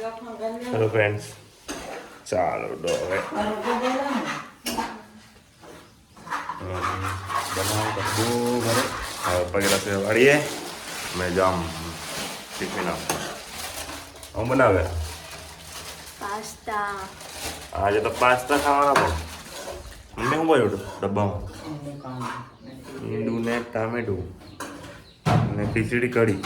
Hello friends, ચાલો ડો હવે બનાવ બધું ઘરે પગેલા છે વાળીએ મેં જામ ટિફિન આપવા હું બનાવે પાસ્તા. આજે તો પાસ્તા ખાવાના પણ મમ્મી શું બોલ્યું ડબ્બામાં ઈંડું ને ટામેટું ને ખીચડી કઢી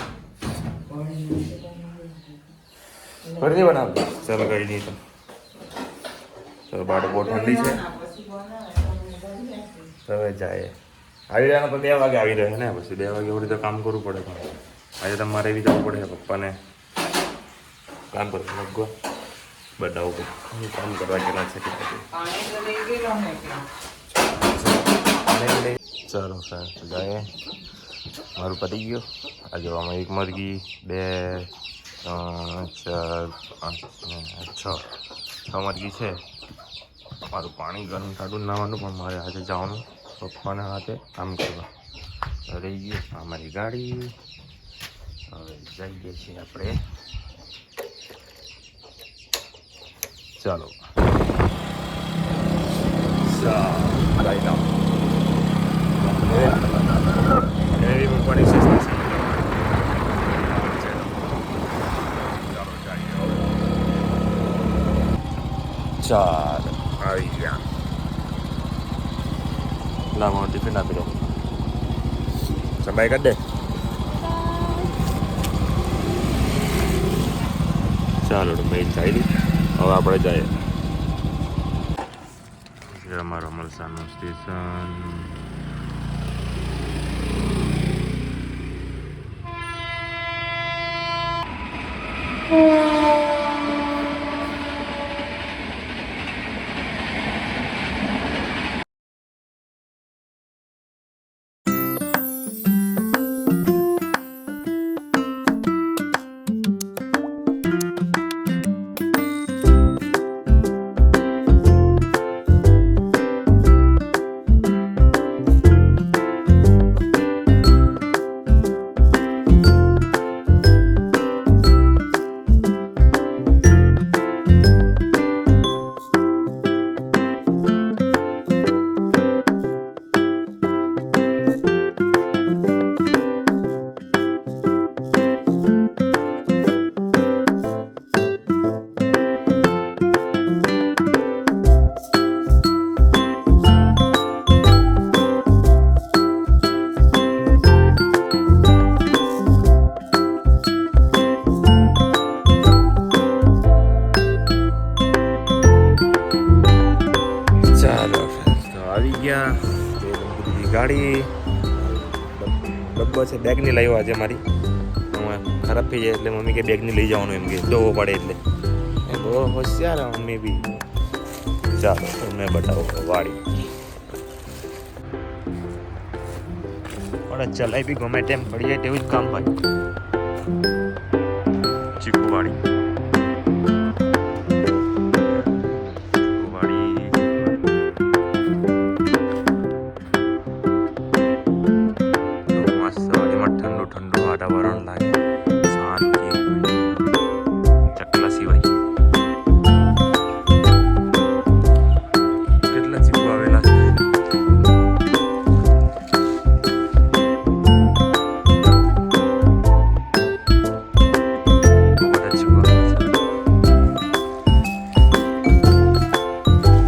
ફરી નહીં બનાવતા ચાલો કઈ નહીં તો ચાલો બાટો બહુ ઠંડી છે હવે જાય આવી રહ્યા તો 2 વાગે આવી રહ્યા ને પછી 2 વાગે એવું તો કામ કરવું પડે પણ આજે તમારે બી જવું પડે પપ્પાને કામ કરવું લગો બતાવું હું કામ કરવા ગયેલા છે ચાલો ફ્રેન્ડ જાય મારું પતી ગયું આજે આમાં 1 મરઘી 2 3 4 5 6 મરઘી છે. મારું પાણી ગરમ થાતું નાવાનું પણ મારે આજે જવાનું પપ્પાના હાથે કામ કરવા રહી ગયું. અમારી ગાડી હવે જઈએ છીએ આપણે ચાલો એવી પપ્પાની સસ્તી છે. ચાલ આવી ગયા લાવો ટિફિન આપી દો સંભાઈ કરી દે ચાલો ભાઈ જઈ હવે આપણે જઈએ અમારો મલસાનું સ્ટેશન ગાડી ડબ્બો છે બેગની લાવ્યો આજે મારી ખરાબ થઈ જાય એટલે મમ્મી કે બેગની લઈ જવાનું એમ કે ધોવો પડે એટલે એ બહુ હોશિયાર મમ્મી બી. ચાલો તમને બતાવો વાડી પણ ચલાઈ બી ગમે તેમ પડી જાય તેવું જ કામ ભાઈ. ચીકુ વાડી વાતાવરણ લાગે શાંતિ ચકલા સિવાય કેટલા ચીકુ આવેલા છે.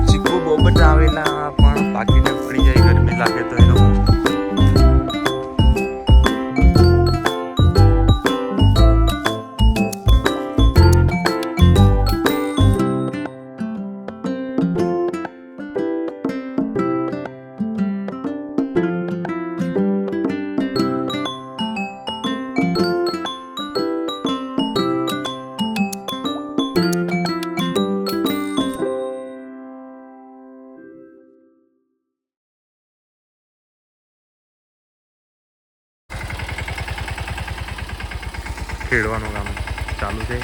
ચીકુ બહુ બધા આવેલા પણ પાકીને પડી જાય ગરમી લાગે તો એનો ખેડવાનું કામ ચાલુ છે.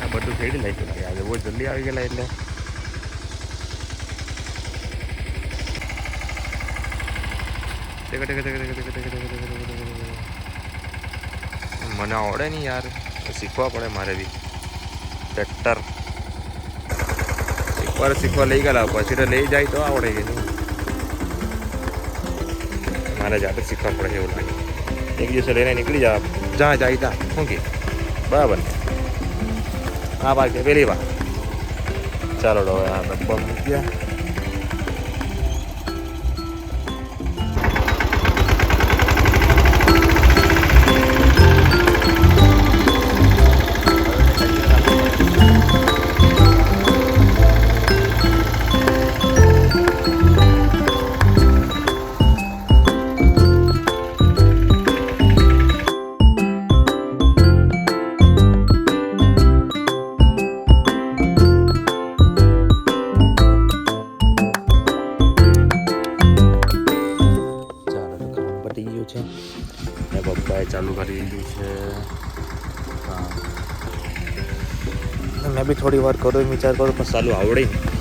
આ બધું ખેડી નાખ્યું લાગે આજે બહુ જલ્દી આવી ગયેલા એટલે મને આવડે નહીં યાર શીખવા પડે મારે બી. ટ્રેક્ટર શીખવા લઈ ગયેલા પછી તો લઈ જાય તો આવડે કે નહીં. મારે જાતે શીખવા પડે એવું લાગે. એક દિવસે લઈને નીકળી જ્યાં જાય ત્યાં શું કે બરાબર ને. હા બાકી પેલી વાર ચાલો હવે આ ડબ્બા મૂક્યા. પપ્પાએ ચાલુ કરી દીધું છે. હા મેં બી થોડી વાર કરું વિચાર કરું પણ ચાલુ આવડે નહીં.